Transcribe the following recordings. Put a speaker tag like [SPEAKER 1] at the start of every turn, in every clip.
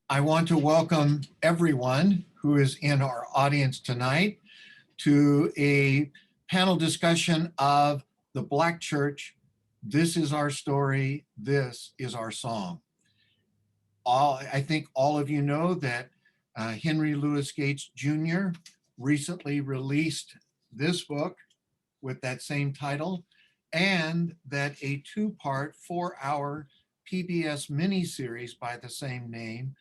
[SPEAKER 1] I want to welcome everyone who is in our audience tonight to a panel discussion of the Black Church. This is our story. This is our song. I think all of you know that Henry Louis Gates Jr. recently released this book with that same title, and that a two-part, 4-hour PBS miniseries by the same name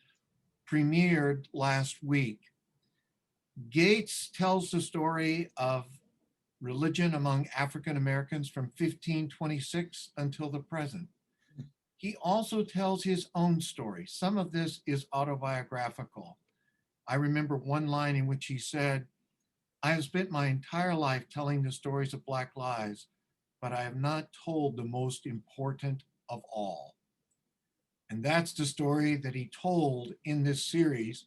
[SPEAKER 1] premiered last week. Gates tells the story of religion among African Americans from 1526 until the present. He also tells his own story. Some of this is autobiographical. I remember one line in which he said, "I have spent my entire life telling the stories of Black lives, but I have not told the most important of all." And that's the story that he told in this series.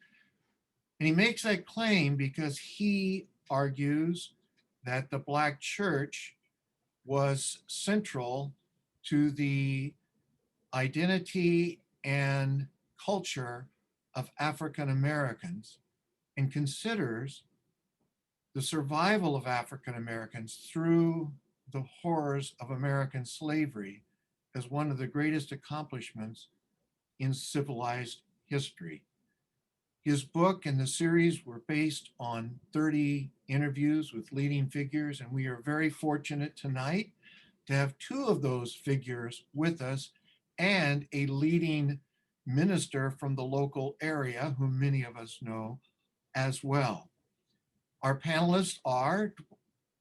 [SPEAKER 1] And he makes that claim because he argues that the Black Church was central to the identity and culture of African Americans, and considers the survival of African Americans through the horrors of American slavery as one of the greatest accomplishments in civilized history. His book and the series were based on 30 interviews with leading figures, and we are very fortunate tonight to have two of those figures with us and a leading minister from the local area, whom many of us know as well. Our panelists are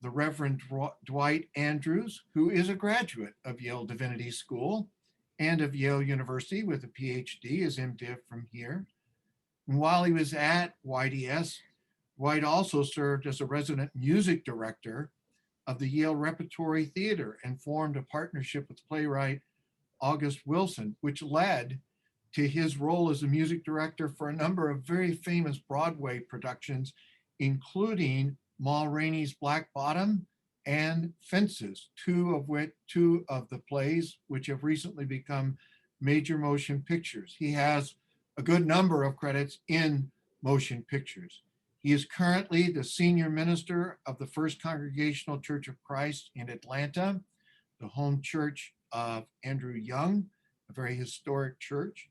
[SPEAKER 1] the Reverend Dwight Andrews, who is a graduate of Yale Divinity School and of Yale University with a PhD, his M.Div from here. And while he was at YDS, Dwight also served as a resident music director of the Yale Repertory Theater and formed a partnership with playwright August Wilson, which led to his role as a music director for a number of very famous Broadway productions, including Ma Rainey's Black Bottom and Fences, two of the plays which have recently become major motion pictures. He has a good number of credits in motion pictures. He is currently the senior minister of the First Congregational Church of Christ in Atlanta, the home church of Andrew Young, a very historic church,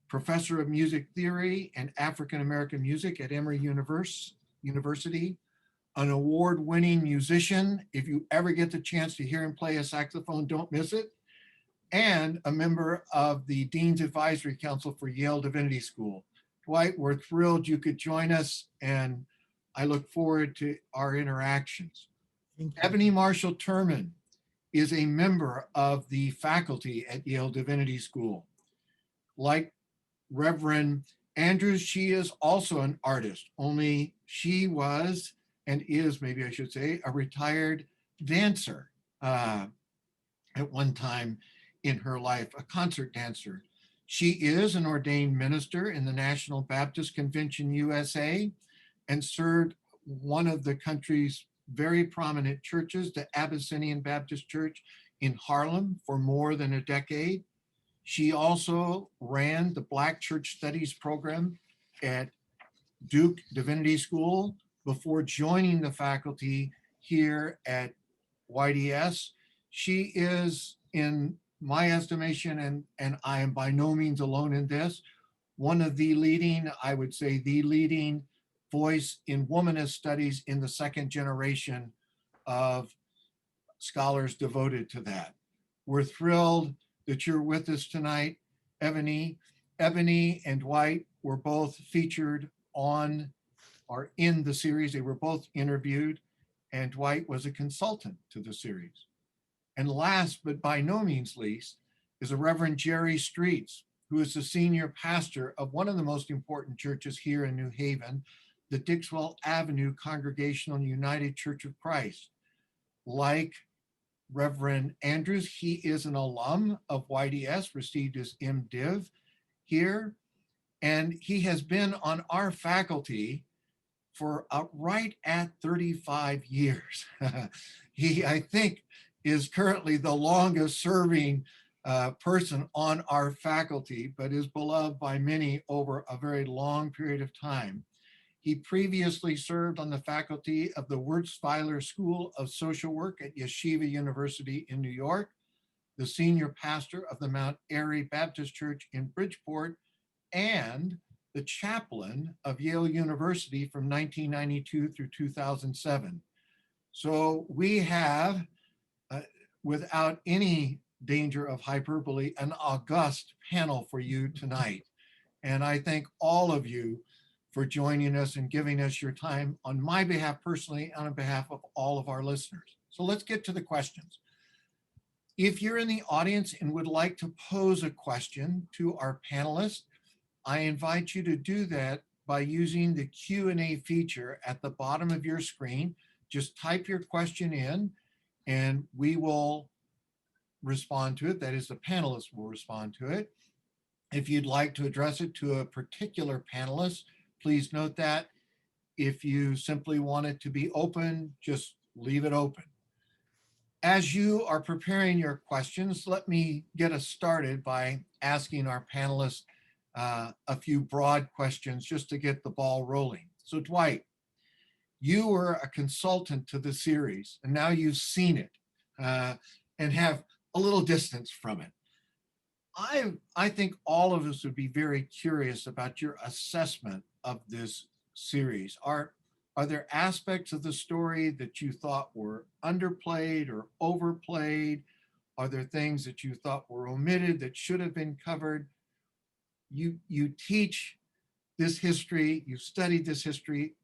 [SPEAKER 1] professor of music theory and African American music at Emory University, an award-winning musician. If you ever get the chance to hear him play a saxophone, don't miss it. And a member of the Dean's Advisory Council for Yale Divinity School. Dwight, we're thrilled you could join us, and I look forward to our interactions. Eboni Marshall Turman is a member of the faculty at Yale Divinity School. Like Reverend Andrews, she is also an artist, only she was, and is, maybe I should say, a retired dancer at one time in her life, a concert dancer. She is an ordained minister in the National Baptist Convention USA and served one of the country's very prominent churches, the Abyssinian Baptist Church in Harlem, for more than a decade. She also ran the Black Church Studies program at Duke Divinity School before joining the faculty here at YDS. She is, in my estimation, and I am by no means alone in this, one of the leading, I would say the leading voice in womanist studies in the second generation of scholars devoted to that. We're thrilled that you're with us tonight, Ebony. Ebony and Dwight were both featured on or in the series. They were both interviewed, and Dwight was a consultant to the series. And last, but by no means least, is a Reverend Jerry Streets, who is the senior pastor of one of the most important churches here in New Haven, the Dixwell Avenue Congregational United Church of Christ. Like Reverend Andrews, he is an alum of YDS, received his M.Div here, and he has been on our faculty for right at 35 years. He, I think, is currently the longest serving person on our faculty, but is beloved by many over a very long period of time. He previously served on the faculty of the Wurzweiler School of Social Work at Yeshiva University in New York, the senior pastor of the Mount Airy Baptist Church in Bridgeport, and the chaplain of Yale University from 1992 through 2007. So we have, without any danger of hyperbole, an august panel for you tonight. And I thank all of you for joining us and giving us your time on my behalf personally and on behalf of all of our listeners. So let's get to the questions. If you're in the audience and would like to pose a question to our panelists, I invite you to do that by using the Q&A feature at the bottom of your screen. Just type your question in and we will respond to it. That is, the panelists will respond to it. If you'd like to address it to a particular panelist, please note that. If you simply want it to be open, just leave it open. As you are preparing your questions, let me get us started by asking our panelists a few broad questions just to get the ball rolling. So Dwight, you were a consultant to the series and now you've seen it and have a little distance from it. I think all of us would be very curious about your assessment of this series. Are there aspects of the story that you thought were underplayed or overplayed? Are there things that you thought were omitted that should have been covered? You teach this history, you've studied this history,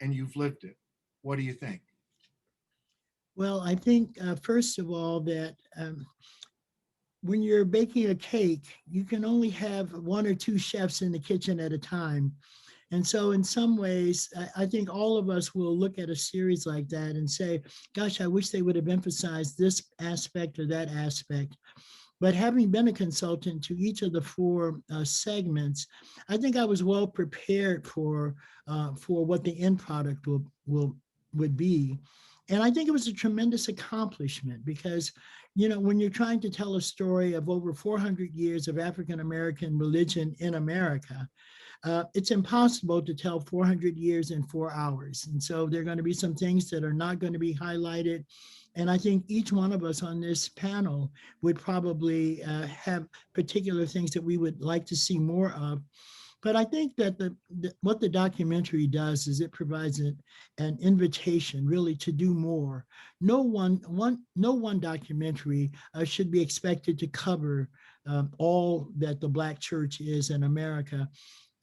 [SPEAKER 1] and you've lived it. What do you think?
[SPEAKER 2] Well, I think, first of all, that when you're baking a cake, you can only have one or two chefs in the kitchen at a time. And so in some ways, I think all of us will look at a series like that and say, gosh, I wish they would have emphasized this aspect or that aspect. But having been a consultant to each of the four segments, I think I was well prepared for what the end product would be. And I think it was a tremendous accomplishment because, when you're trying to tell a story of over 400 years of African-American religion in America, it's impossible to tell 400 years in 4 hours. And so there are going to be some things that are not going to be highlighted. And I think each one of us on this panel would probably have particular things that we would like to see more of. But I think that what the documentary does is it provides an invitation really to do more. No one documentary should be expected to cover all that the Black church is in America.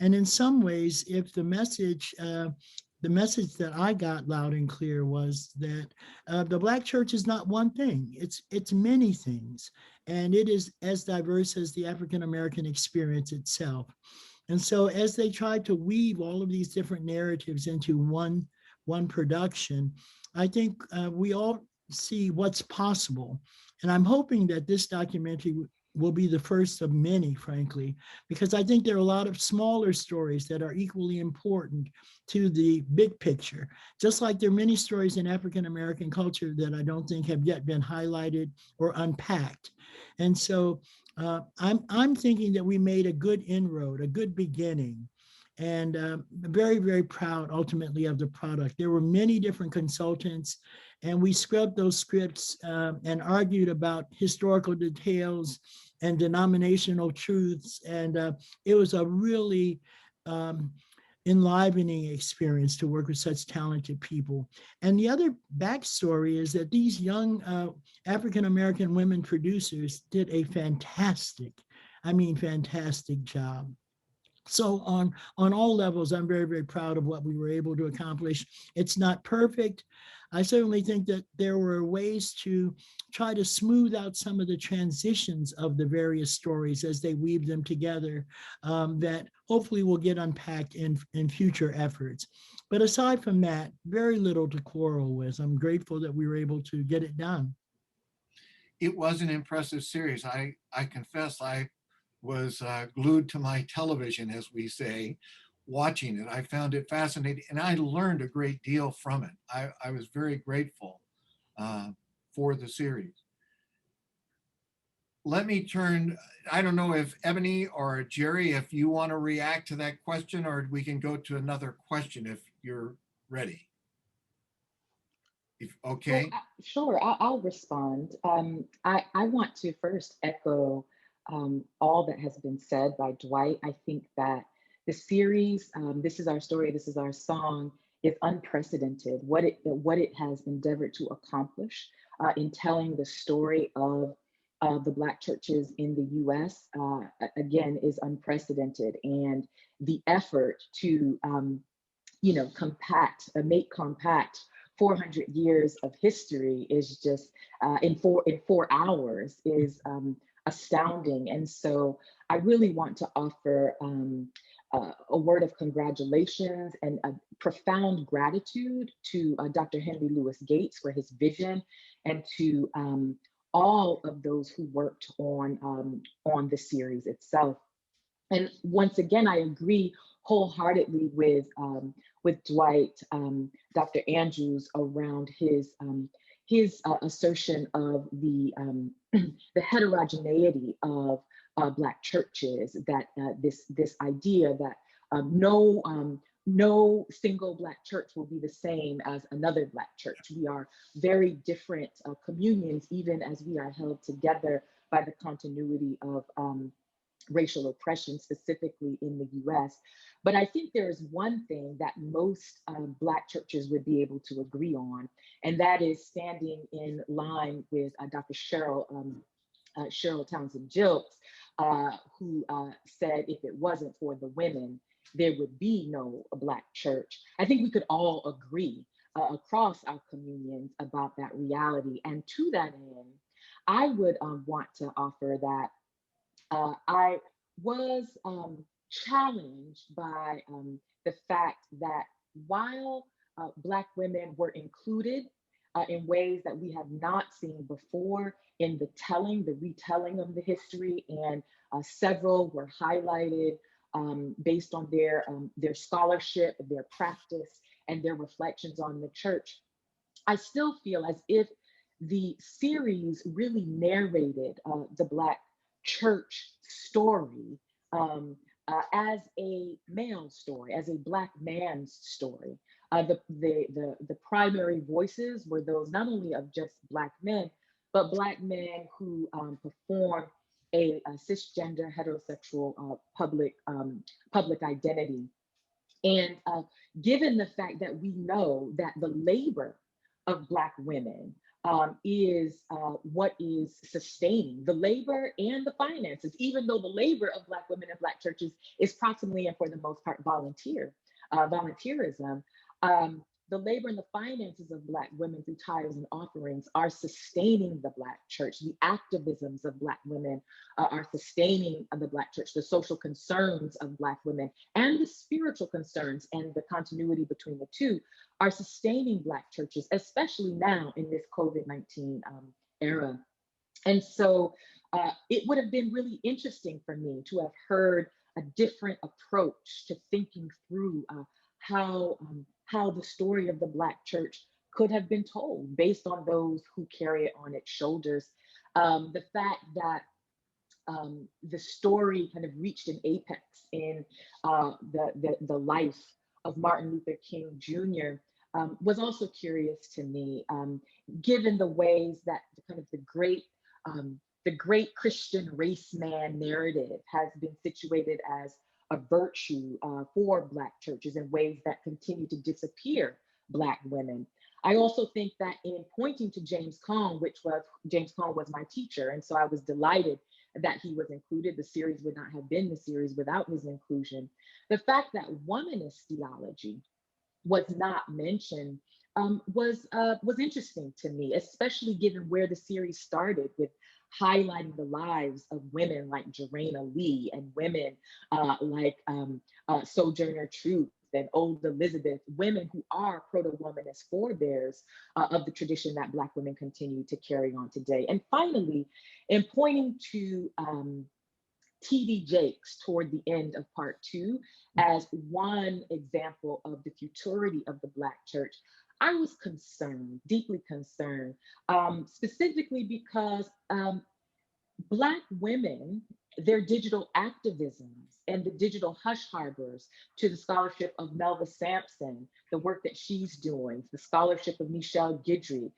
[SPEAKER 2] And in some ways, if the message that I got loud and clear was that the Black church is not one thing, it's many things. And it is as diverse as the African-American experience itself. And so as they tried to weave all of these different narratives into one production, I think we all see what's possible. And I'm hoping that this documentary will be the first of many, frankly, because I think there are a lot of smaller stories that are equally important to the big picture. Just like there are many stories in African-American culture that I don't think have yet been highlighted or unpacked. And so I'm thinking that we made a good inroad, a good beginning, and very, very proud ultimately of the product. There were many different consultants, and we scrubbed those scripts and argued about historical details and denominational truths. And it was a really enlivening experience to work with such talented people. And the other backstory is that these young African-American women producers did a fantastic job. So on all levels, I'm very, very proud of what we were able to accomplish. It's not perfect. I certainly think that there were ways to try to smooth out some of the transitions of the various stories as they weave them together that hopefully will get unpacked in future efforts. But aside from that, very little to quarrel with. I'm grateful that we were able to get it done.
[SPEAKER 1] It was an impressive series. I confess I was glued to my television, as we say, watching it. I found it fascinating and I learned a great deal from it. I was very grateful for the series. let me turn, I don't know if Ebony or Jerry, if you want to react to that question, or we can go to another question if you're ready. If, okay.
[SPEAKER 3] Sure, I'll respond. I want to first echo all that has been said by Dwight. I think that the series, This Is Our Story, This Is Our Song, is unprecedented. What it has endeavored to accomplish in telling the story of the Black churches in the U.S., again, is unprecedented. And the effort to, make compact 400 years of history is just in 4 hours is astounding. And so I really want to offer a word of congratulations and a profound gratitude to Dr. Henry Louis Gates for his vision, and to all of those who worked on the series itself. And once again, I agree wholeheartedly with Dwight, Dr. Andrews, around his assertion of the the heterogeneity of Black churches. That this idea that no single Black church will be the same as another Black church. We are very different communions, even as we are held together by the continuity of racial oppression, specifically in the US. But I think there is one thing that most Black churches would be able to agree on, and that is standing in line with Dr. Cheryl Townsend Gilks, who said if it wasn't for the women, there would be no Black church. I think we could all agree across our communions about that reality. And to that end, I would want to offer that I was challenged by the fact that while Black women were included in ways that we have not seen before in the retelling of the history, and several were highlighted based on their scholarship, their practice, and their reflections on the church, I still feel as if the series really narrated the Black church story as a male story, as a Black man's story. The primary voices were those not only of just Black men, but Black men who perform a cisgender heterosexual public identity. And given the fact that we know that the labor of Black women is what is sustaining the labor and the finances, even though the labor of Black women in Black churches is proximately and for the most part volunteerism. The labor and the finances of Black women through tithes and offerings are sustaining the Black church. The activisms of Black women are sustaining the Black church. The social concerns of Black women and the spiritual concerns and the continuity between the two are sustaining Black churches, especially now in this COVID-19 era. And so it would have been really interesting for me to have heard a different approach to thinking through how the story of the Black church could have been told based on those who carry it on its shoulders. The fact that the story kind of reached an apex in the life of Martin Luther King Jr. Was also curious to me, given the ways that the great Christian race man narrative has been situated as a virtue for Black churches in ways that continue to disappear Black women. I also think that in pointing to James Cone was my teacher, and so I was delighted that he was included. The series would not have been the series without his inclusion. The fact that womanist theology was not mentioned was interesting to me, especially given where the series started with highlighting the lives of women like Jarena Lee and women like Sojourner Truth and Old Elizabeth, women who are proto-womanist forebears of the tradition that Black women continue to carry on today. And finally, in pointing to T.D. Jakes toward the end of part 2 as one example of the futurity of the Black church, I was concerned, deeply concerned, specifically because Black women, their digital activisms and the digital hush harbors to the scholarship of Melva Sampson, the work that she's doing, the scholarship of Michelle Guidry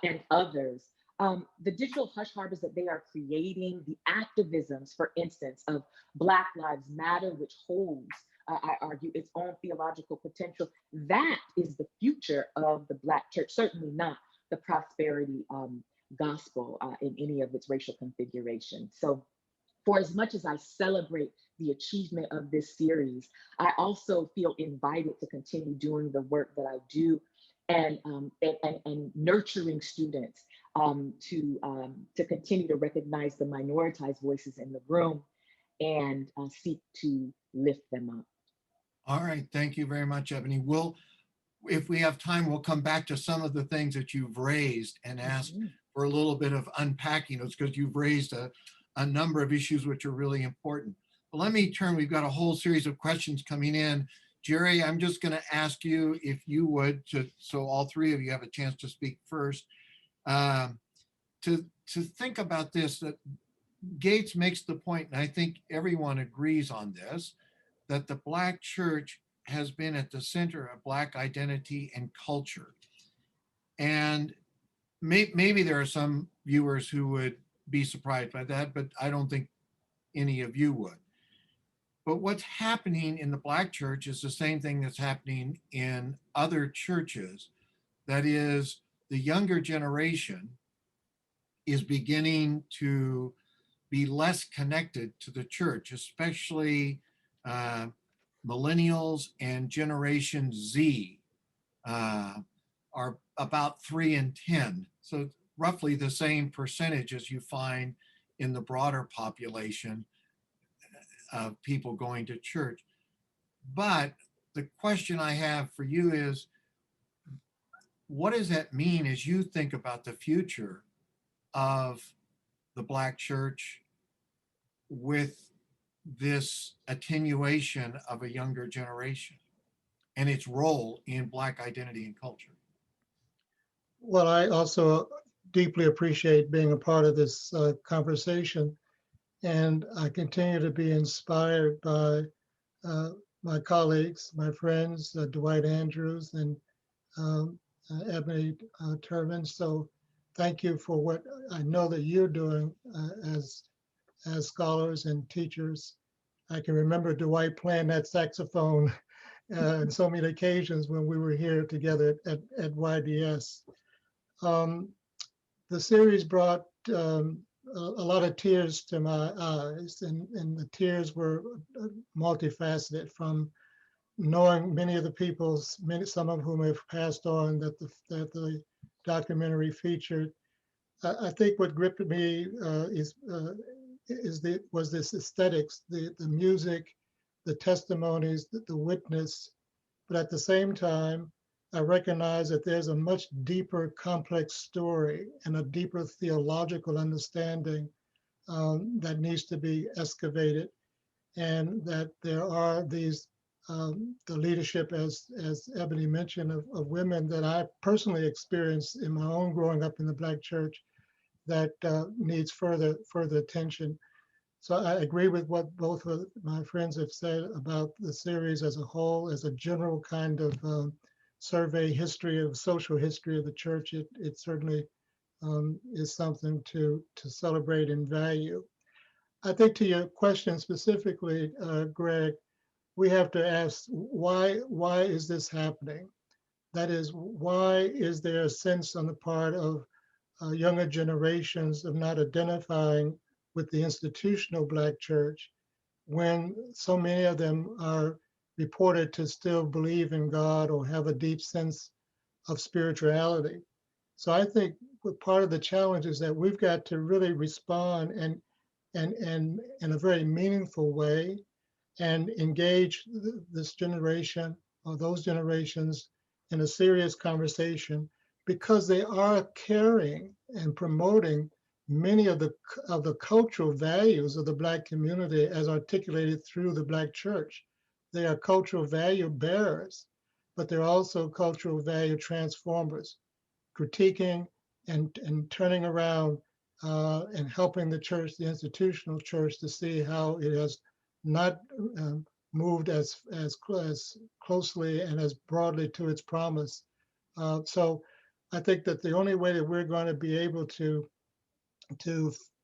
[SPEAKER 3] and others, the digital hush harbors that they are creating, the activisms, for instance, of Black Lives Matter, which holds, I argue, its own theological potential, that is the future of the Black church, certainly not the prosperity gospel in any of its racial configurations. So for as much as I celebrate the achievement of this series, I also feel invited to continue doing the work that I do and nurturing students to continue to recognize the minoritized voices in the room and seek to lift them up.
[SPEAKER 1] All right, thank you very much, Ebony. If we have time, we'll come back to some of the things that you've raised and ask for a little bit of unpacking. It's because you've raised a number of issues which are really important. But let me turn, we've got a whole series of questions coming in. Jerry, I'm just going to ask you if you would, so all three of you have a chance to speak first, to think about this, that Gates makes the point, and I think everyone agrees on this, that the Black church has been at the center of Black identity and culture. And maybe there are some viewers who would be surprised by that, but I don't think any of you would. But what's happening in the Black church is the same thing that's happening in other churches. That is, the younger generation is beginning to be less connected to the church, especially millennials and Generation Z are about 3 and 10. So roughly the same percentage as you find in the broader population of people going to church. But the question I have for you is, what does that mean as you think about the future of the Black church with this attenuation of a younger generation and its role in Black identity and culture?
[SPEAKER 4] Well, I also deeply appreciate being a part of this conversation, and I continue to be inspired by my colleagues, my friends, Dwight Andrews and Eboni Turman. So thank you for what I know that you're doing as scholars and teachers. I can remember Dwight playing that saxophone on so many occasions when we were here together at YDS. The series brought a lot of tears to my eyes, and the tears were multifaceted, from knowing many of the people, some of whom have passed on, that the documentary featured. I think what gripped me was this aesthetics, the music, the testimonies, the witness. But at the same time, I recognize that there's a much deeper, complex story and a deeper theological understanding that needs to be excavated, and that there are these the leadership, as Ebony mentioned, of women that I personally experienced in my own growing up in the Black church, that needs further attention. So I agree with what both of my friends have said about the series as a whole, as a general kind of survey history of social history of the church. It certainly is something to celebrate and value. I think to your question specifically, Greg, we have to ask why is this happening? That is, why is there a sense on the part of younger generations of not identifying with the institutional Black church, when so many of them are reported to still believe in God or have a deep sense of spirituality? So I think part of the challenge is that we've got to really respond and in a very meaningful way, and engage this generation or those generations in a serious conversation, because they are carrying and promoting many of the cultural values of the Black community as articulated through the Black church. They are cultural value bearers, but they're also cultural value transformers, critiquing and turning around and helping the church, the institutional church, to see how it has not moved as closely and as broadly to its promise. So I think that the only way that we're going to be able to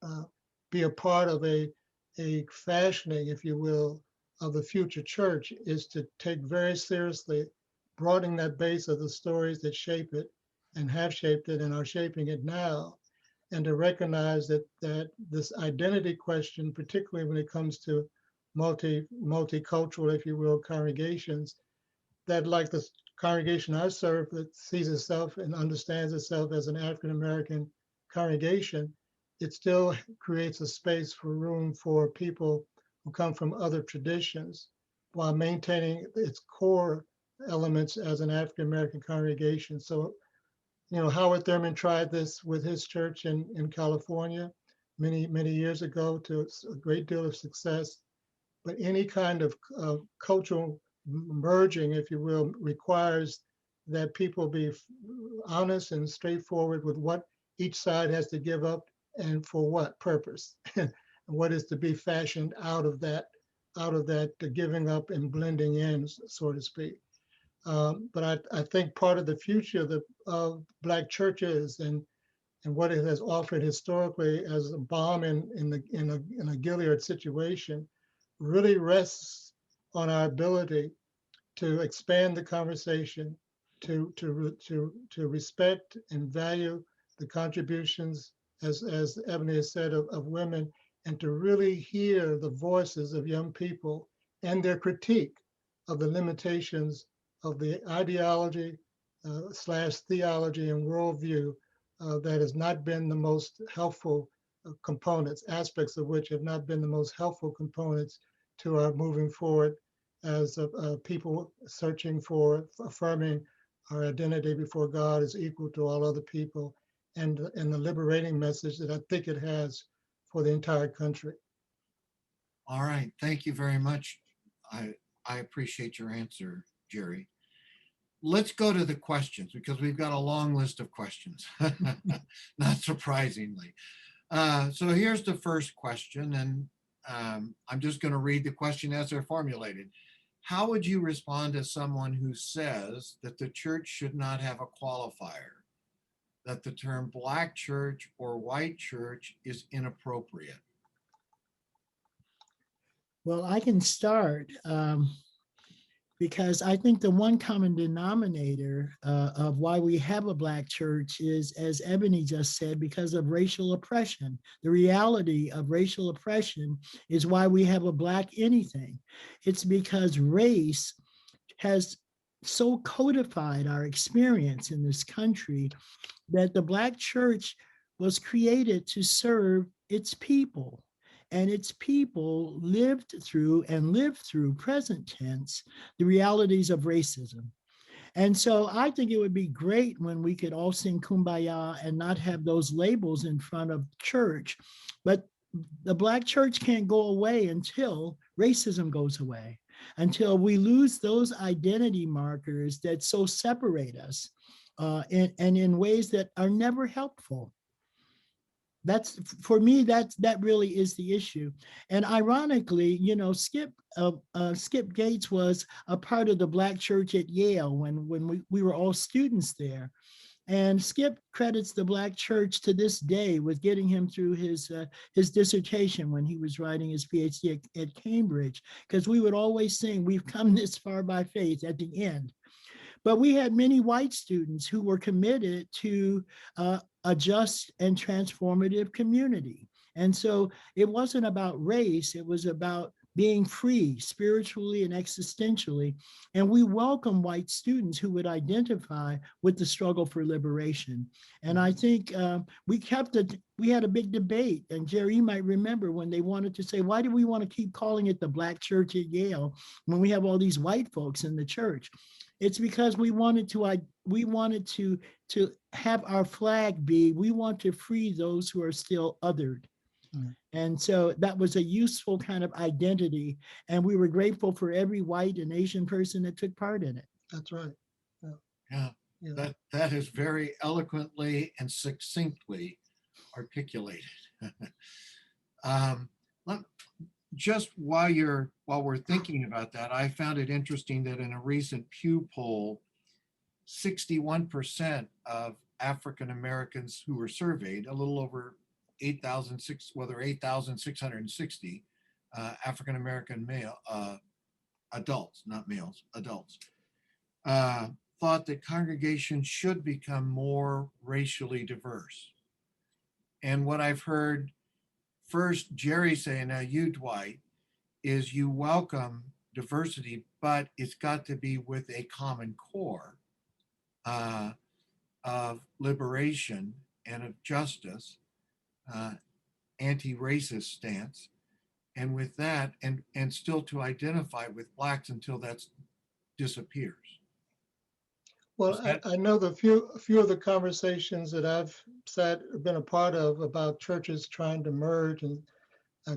[SPEAKER 4] uh, be a part of a fashioning, if you will, of the future church is to take very seriously broadening that base of the stories that shape it and have shaped it and are shaping it now, and to recognize that this identity question, particularly when it comes to multicultural, if you will, congregations, that like the congregation I serve that sees itself and understands itself as an African American congregation, it still creates a space for room for people who come from other traditions while maintaining its core elements as an African American congregation. So, Howard Thurman tried this with his church in California many years ago to a great deal of success. But any kind of cultural merging, if you will, requires that people be honest and straightforward with what each side has to give up and for what purpose, and what is to be fashioned out of that giving up and blending in, so to speak. But I think part of the future of Black churches and what it has offered historically as a balm in a Gilead situation really rests on our ability to expand the conversation, to respect and value the contributions, as Ebony has said, of women, and to really hear the voices of young people and their critique of the limitations of the ideology slash theology and worldview that has not been the most helpful components, aspects of which have not been the most helpful components to our moving forward as people searching for affirming our identity before God is equal to all other people, and the liberating message that I think it has for the entire country.
[SPEAKER 1] All right, thank you very much. I appreciate your answer, Jerry. Let's go to the questions because we've got a long list of questions, not surprisingly. So here's the first question, and I'm just going to read the question as they're formulated. How would you respond to someone who says that the church should not have a qualifier, that the term Black church or white church is inappropriate?
[SPEAKER 2] Well, I can start because I think the one common denominator of why we have a Black church is, as Ebony just said, because of racial oppression. The reality of racial oppression is why we have a Black anything. It's because race has so codified our experience in this country that the Black church was created to serve its people. And its people lived through and live through, present tense, the realities of racism. And so I think it would be great when we could all sing Kumbaya and not have those labels in front of church. But the Black church can't go away until racism goes away, until we lose those identity markers that so separate us and in ways that are never helpful. That's, for me, that really is the issue. And ironically, Skip Gates was a part of the Black church at Yale when we were all students there. And Skip credits the Black church to this day with getting him through his dissertation when he was writing his PhD at Cambridge, because we would always sing, "We've come this far by faith" at the end. But we had many white students who were committed to a just and transformative community. And so it wasn't about race, it was about being free spiritually and existentially. And we welcome white students who would identify with the struggle for liberation. And I think we had a big debate, and Jerry, you might remember when they wanted to say, why do we want to keep calling it the Black church at Yale when we have all these white folks in the church? It's because we wanted to have our flag be, we want to free those who are still othered. And so that was a useful kind of identity. And we were grateful for every white and Asian person that took part in it.
[SPEAKER 4] That's right.
[SPEAKER 1] Yeah. That is very eloquently and succinctly articulated. Let, just while we're thinking about that, I found it interesting that in a recent Pew poll, 61% of African Americans who were surveyed, a little over 8,660 African American male adults, not males, adults, thought that congregations should become more racially diverse. And what I've heard first Jerry say, and now you, Dwight, is you welcome diversity, but it's got to be with a common core of liberation and of justice, anti-racist stance. And with that, and still to identify with Blacks until that disappears.
[SPEAKER 4] Well, I know a few of the conversations that I've been a part of about churches trying to merge, and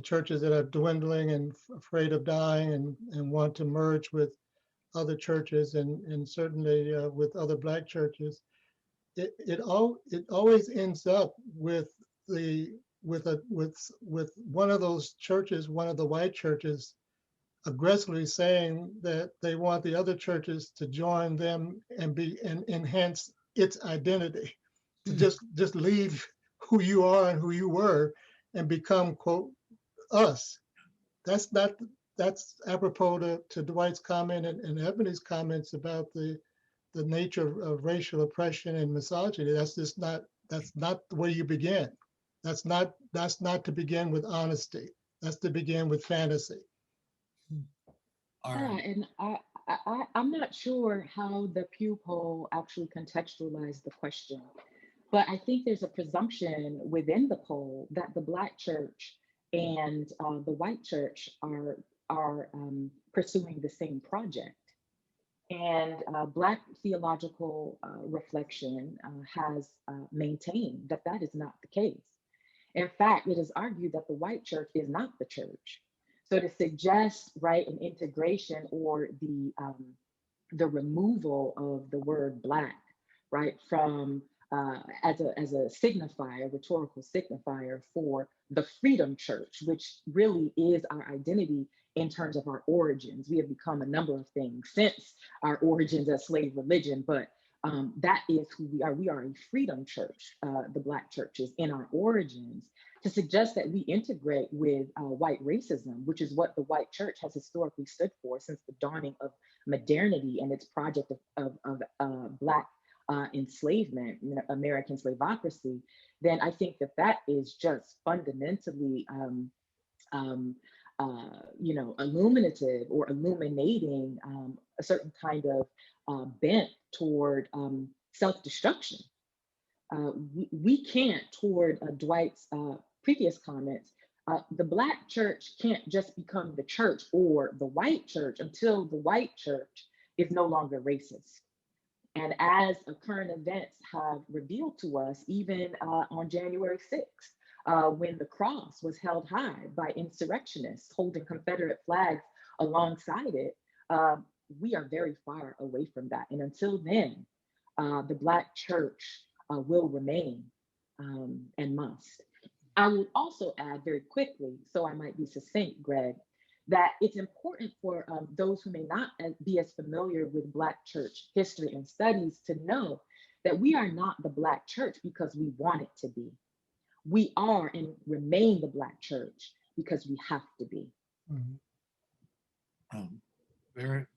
[SPEAKER 4] churches that are dwindling and afraid of dying and want to merge with other churches and certainly with other Black churches. It always ends up with one of those churches, one of the white churches, aggressively saying that they want the other churches to join them and enhance its identity, to just leave who you are and who you were and become, quote, us. That's apropos to Dwight's comment and Ebony's comments about the nature of racial oppression and misogyny. That's not the way you begin. That's not to begin with honesty. That's to begin with fantasy.
[SPEAKER 3] Yeah, and I'm not sure how the Pew poll actually contextualized the question, but I think there's a presumption within the poll that the Black church and the white church are pursuing the same project. And Black theological reflection has maintained that that is not the case. In fact, it is argued that the white church is not the church. So to suggest, right, an integration or the removal of the word Black, right, from as a signifier, rhetorical signifier for the Freedom Church, which really is our identity in terms of our origins. We have become a number of things since our origins as slave religion, but that is who we are. We are a freedom church, the Black churches in our origins. To suggest that we integrate with white racism, which is what the white church has historically stood for since the dawning of modernity and its project of Black enslavement, American slavocracy, then I think that is just fundamentally illuminative or illuminating a certain kind of bent toward self-destruction. We can't, toward Dwight's previous comments, the Black church can't just become the church or the white church until the white church is no longer racist. And as current events have revealed to us, even on January 6th, when the cross was held high by insurrectionists holding Confederate flags alongside it, we are very far away from that. And until then, the Black church will remain and must. I will also add very quickly, so I might be succinct, Greg, that it's important for those who may not be as familiar with Black church history and studies to know that we are not the Black church because we want it to be. We are and remain the Black church because we have to be.
[SPEAKER 4] Mm-hmm.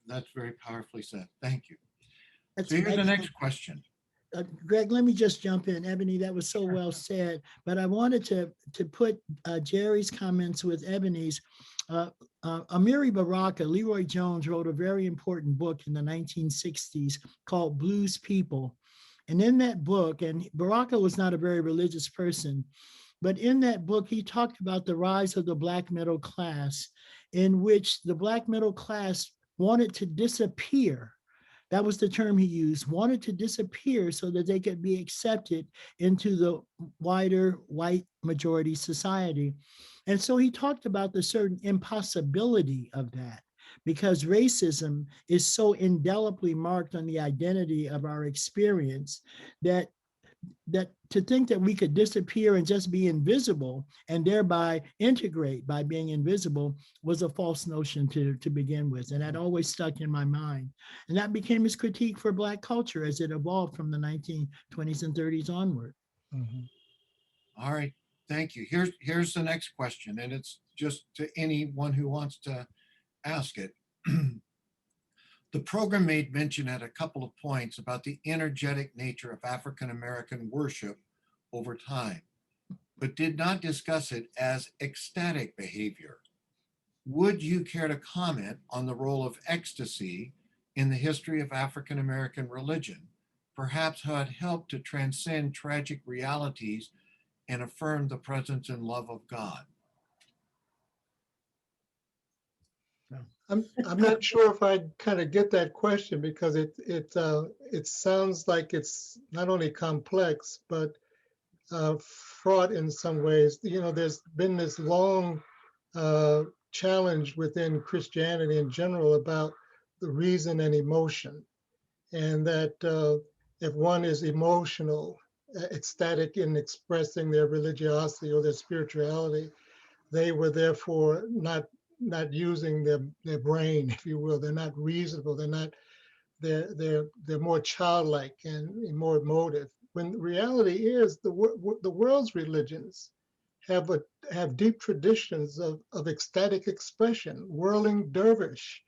[SPEAKER 1] That's very powerfully said. Thank you.
[SPEAKER 2] That's
[SPEAKER 1] So here's the
[SPEAKER 2] excellent.
[SPEAKER 1] next question.
[SPEAKER 2] Greg, let me just jump in. Ebony, that was so well said, but I wanted to put Jerry's comments with Ebony's. Amiri Baraka, Leroy Jones wrote a very important book in the 1960s called Blues People. And in that book, and Baraka was not a very religious person, but in that book, he talked about the rise of the Black middle class, in which the Black middle class wanted to disappear. That was the term he used, wanted to disappear so that they could be accepted into the wider white majority society. And so he talked about the certain impossibility of that, because racism is so indelibly marked on the identity of our experience that that to think that we could disappear and just be invisible and thereby integrate by being invisible was a false notion to begin with. And that always stuck in my mind. And that became his critique for Black culture as it evolved from the 1920s and 30s onward.
[SPEAKER 4] Mhm.
[SPEAKER 1] All right, thank you. Here's the next question, and it's just to anyone who wants to ask it. The program made mention at a couple of points about the energetic nature of African American worship over time, but did not discuss it as ecstatic behavior. Would you care to comment on the role of ecstasy in the history of African American religion? Perhaps how it helped to transcend tragic realities and affirm the presence and love of God.
[SPEAKER 4] I'm not sure if I kind of get that question, because it sounds like it's not only complex but fraught in some ways. You know, there's been this long challenge within Christianity in general about the reason and emotion, and that if one is emotional, ecstatic in expressing their religiosity or their spirituality, they were therefore not using their brain, if you will. They're not reasonable. They're more childlike and more emotive. When the reality is the world's religions have deep traditions of ecstatic expression. Whirling dervish,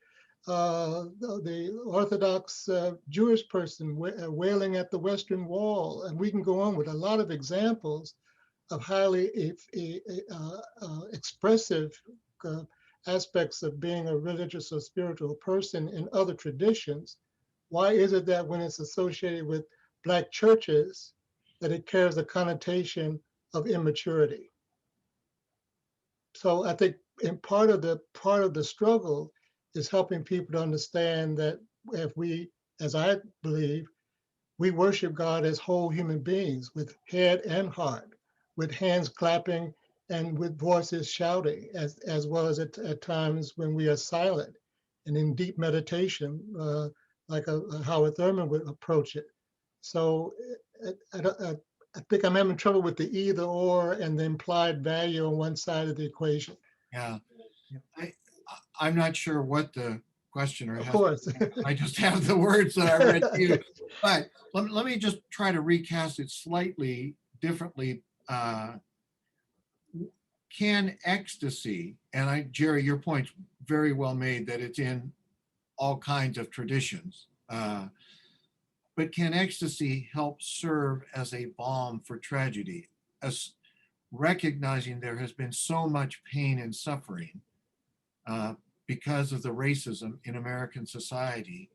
[SPEAKER 4] the Orthodox Jewish person wailing at the Western Wall, and we can go on with a lot of examples of highly expressive aspects of being a religious or spiritual person in other traditions. Why is it that when it's associated with Black churches, that it carries a connotation of immaturity? So I think in part of the struggle is helping people to understand that if we, as I believe, we worship God as whole human beings with head and heart, with hands clapping and with voices shouting, as well as at times when we are silent and in deep meditation, like Howard Thurman would approach it. So I think I'm having trouble with the either or and the implied value on one side of the equation.
[SPEAKER 1] Yeah, I'm not sure what the questioner
[SPEAKER 4] Of
[SPEAKER 1] has.
[SPEAKER 4] course.
[SPEAKER 1] I just have the words that I read to you. But let me just try to recast it slightly differently. Can ecstasy, and Jerry, your point's very well made that it's in all kinds of traditions, but can ecstasy help serve as a balm for tragedy? As recognizing there has been so much pain and suffering because of the racism in American society,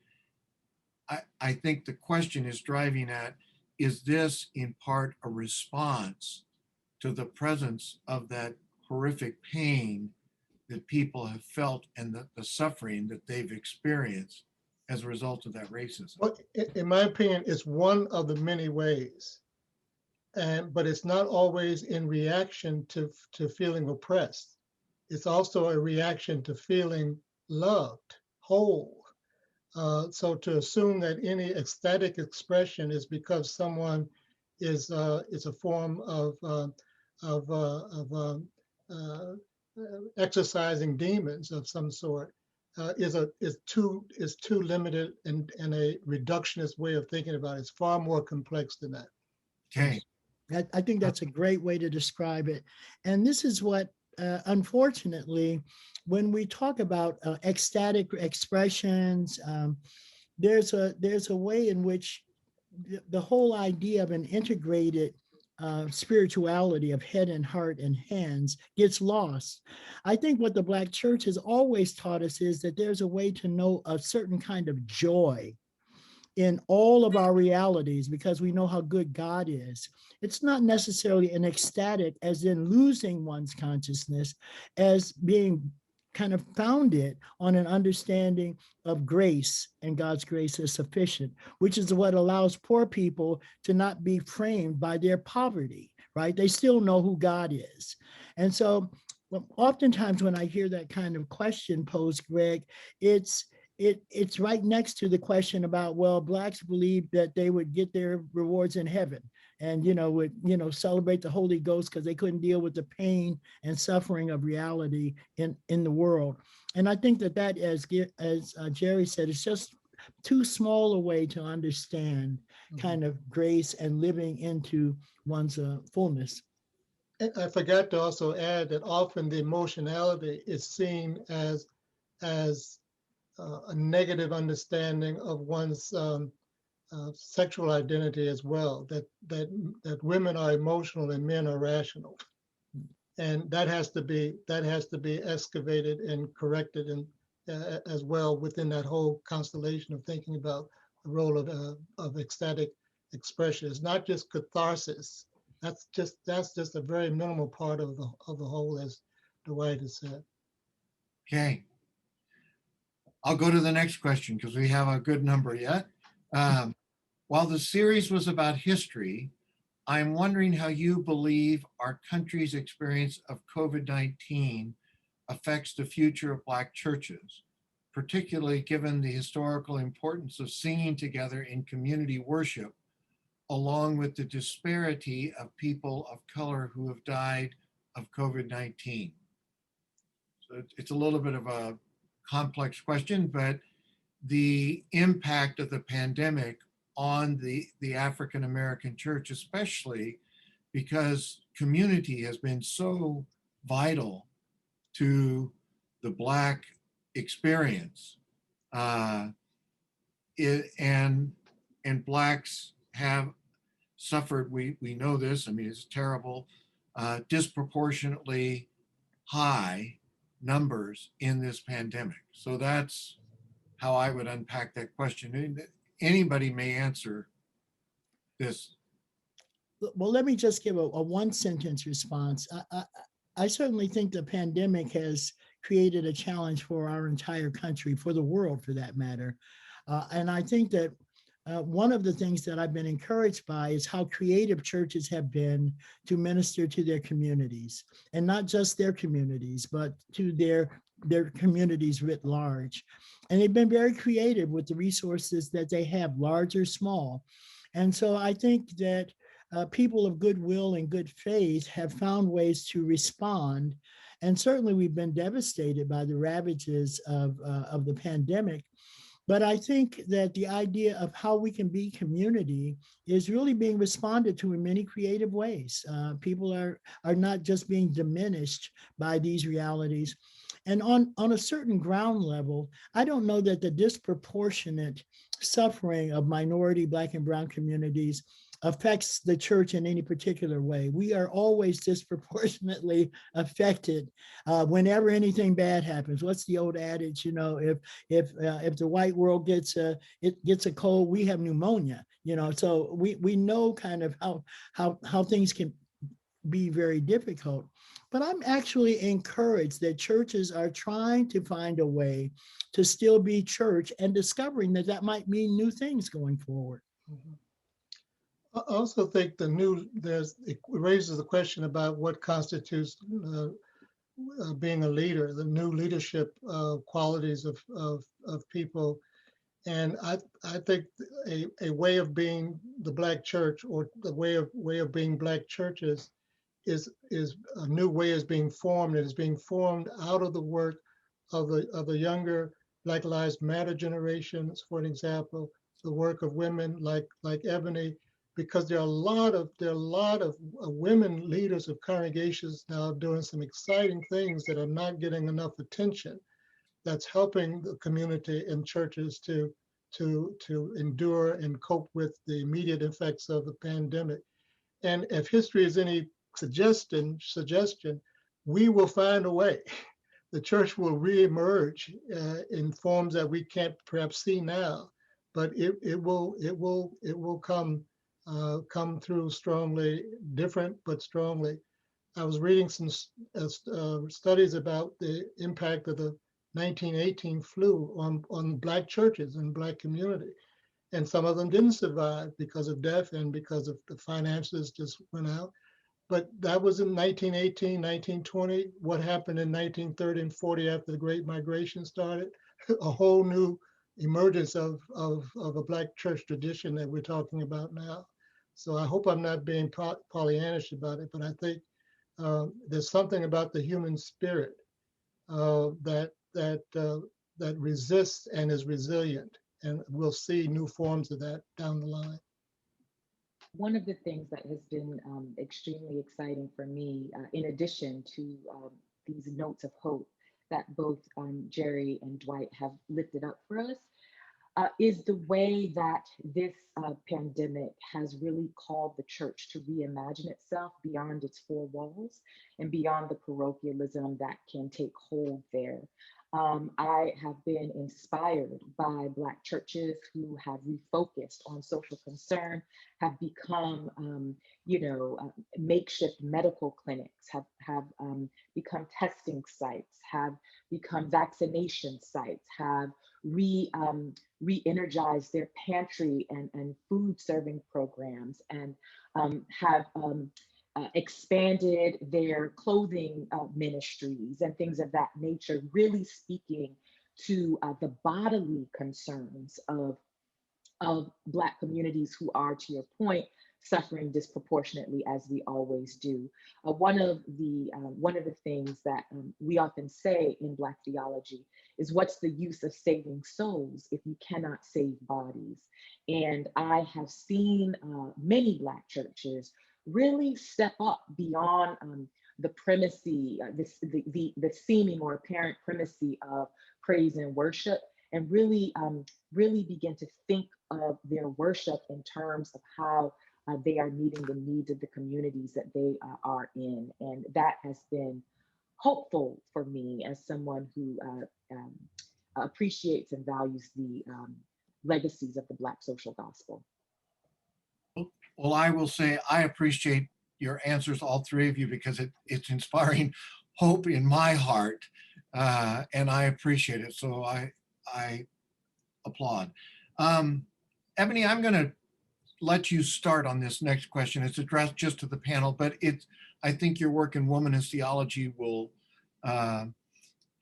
[SPEAKER 1] I think the question is driving at, is this in part a response to the presence of that horrific pain that people have felt and the suffering that they've experienced as a result of that racism?
[SPEAKER 4] Well, in my opinion, it's one of the many ways, but it's not always in reaction to feeling oppressed. It's also a reaction to feeling loved, whole. So to assume that any ecstatic expression is because someone is a form of exercising demons of some sort is too limited and a reductionist way of thinking about it. It's far more complex than that.
[SPEAKER 1] Okay.
[SPEAKER 2] I think that's a great way to describe it. And this is what, unfortunately, when we talk about ecstatic expressions, there's a way in which the whole idea of an integrated spirituality of head and heart and hands gets lost. I think what the Black church has always taught us is that there's a way to know a certain kind of joy in all of our realities because we know how good God is. It's not necessarily an ecstatic as in losing one's consciousness, as being kind of founded on an understanding of grace, and God's grace is sufficient, which is what allows poor people to not be framed by their poverty, right? They still know who God is. And so oftentimes when I hear that kind of question posed, Greg, it's it's right next to the question about, well, Blacks believed that they would get their rewards in heaven and, would, celebrate the Holy Ghost because they couldn't deal with the pain and suffering of reality in the world. And I think that as Jerry said, it's just too small a way to understand kind of grace and living into one's fullness.
[SPEAKER 4] I forgot to also add that often the emotionality is seen as a negative understanding of one's sexual identity as well. That women are emotional and men are rational, and that has to be excavated and corrected and as well within that whole constellation of thinking about the role of ecstatic expression. It's not just catharsis. That's just a very minimal part of the whole, as Dwight has said.
[SPEAKER 1] Okay. I'll go to the next question because we have a good number yet. While the series was about history, I'm wondering how you believe our country's experience of COVID-19 affects the future of Black churches, particularly given the historical importance of singing together in community worship, along with the disparity of people of color who have died of COVID-19. So it's a little bit of a complex question, but the impact of the pandemic on the African American church, especially because community has been so vital to the Black experience. And Blacks have suffered, we know this, I mean, it's terrible, disproportionately high numbers in this pandemic. So that's how I would unpack that question. Anybody may answer this.
[SPEAKER 2] Well, let me just give a one sentence response. I certainly think the pandemic has created a challenge for our entire country, for the world for that matter. And I think that one of the things that I've been encouraged by is how creative churches have been to minister to their communities, and not just their communities, but to their communities writ large. And they've been very creative with the resources that they have, large or small. And so I think that people of goodwill and good faith have found ways to respond. And certainly we've been devastated by the ravages of the pandemic. But I think that the idea of how we can be community is really being responded to in many creative ways. People are not just being diminished by these realities. And on a certain ground level, I don't know that the disproportionate suffering of minority Black and brown communities affects the church in any particular way. We are always disproportionately affected whenever anything bad happens. What's the old adage? If the white world gets a cold, we have pneumonia. So we know kind of how things can be very difficult. But I'm actually encouraged that churches are trying to find a way to still be church and discovering that might mean new things going forward.
[SPEAKER 4] Mm-hmm. I also think it raises the question about what constitutes being a leader, the new leadership qualities of people. And I think a way of being the Black church, or the way of being Black churches, is a new way is being formed. It is being formed out of the work of the younger Black Lives Matter generations, for an example, the work of women like Ebony, because there are a lot of women leaders of congregations now doing some exciting things that are not getting enough attention. That's helping the community and churches to endure and cope with the immediate effects of the pandemic. And if history is any suggestion, we will find a way. The church will reemerge in forms that we can't perhaps see now, but it will come through strongly, different but strongly. I was reading some studies about the impact of the 1918 flu on Black churches and Black community. And some of them didn't survive because of death and because of the finances just went out. But that was in 1918, 1920. What happened in 1930 and 40 after the Great Migration started? A whole new emergence of a Black church tradition that we're talking about now. So I hope I'm not being Pollyannish about it, but I think there's something about the human spirit that resists and is resilient, and we'll see new forms of that down the line.
[SPEAKER 3] One of the things that has been extremely exciting for me, in addition to these notes of hope that both Jerry and Dwight have lifted up for us, is the way that this pandemic has really called the church to reimagine itself beyond its four walls and beyond the parochialism that can take hold there. I have been inspired by Black churches who have refocused on social concern, have become, makeshift medical clinics, have become testing sites, have become vaccination sites, have re-energized their pantry and food serving programs, and have expanded their clothing ministries and things of that nature, really speaking to the bodily concerns of Black communities who are, to your point, suffering disproportionately, as we always do. One of the things that we often say in Black theology is, what's the use of saving souls if you cannot save bodies? And I have seen many Black churches really step up beyond the primacy, the seeming or apparent primacy of praise and worship, and really begin to think of their worship in terms of how they are meeting the needs of the communities that they are in. And that has been hopeful for me as someone who appreciates and values the legacies of the Black social gospel.
[SPEAKER 1] Well, I will say I appreciate your answers, all three of you, because it's inspiring hope in my heart, and I appreciate it. So I applaud. Ebony, I'm going to let you start on this next question. It's addressed just to the panel, but I think your work in womanist theology will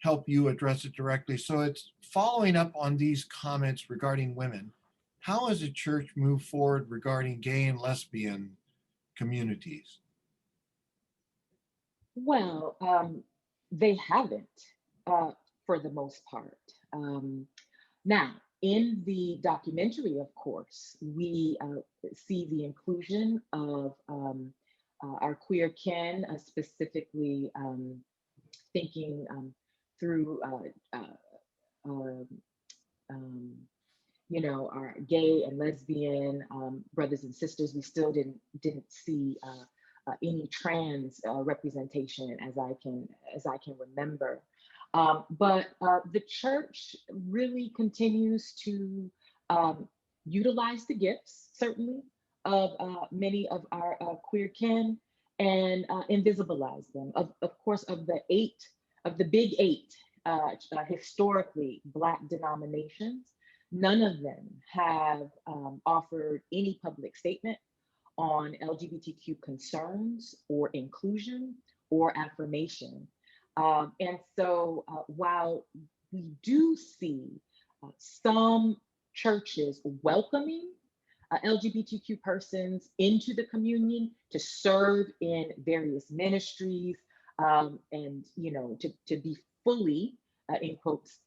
[SPEAKER 1] help you address it directly. So it's following up on these comments regarding women. How has the church moved forward regarding gay and lesbian communities?
[SPEAKER 3] Well, they haven't, for the most part. Now, in the documentary, of course, we see the inclusion of our queer kin, specifically thinking through our gay and lesbian brothers and sisters. We still didn't see any trans representation, as I can remember. But the church really continues to utilize the gifts, certainly, of many of our queer kin, and invisibilize them. Of course, of the big eight, historically Black denominations, none of them have offered any public statement on LGBTQ concerns or inclusion or affirmation. And so while we do see some churches welcoming LGBTQ persons into the communion to serve in various ministries, and to be fully, in quotes,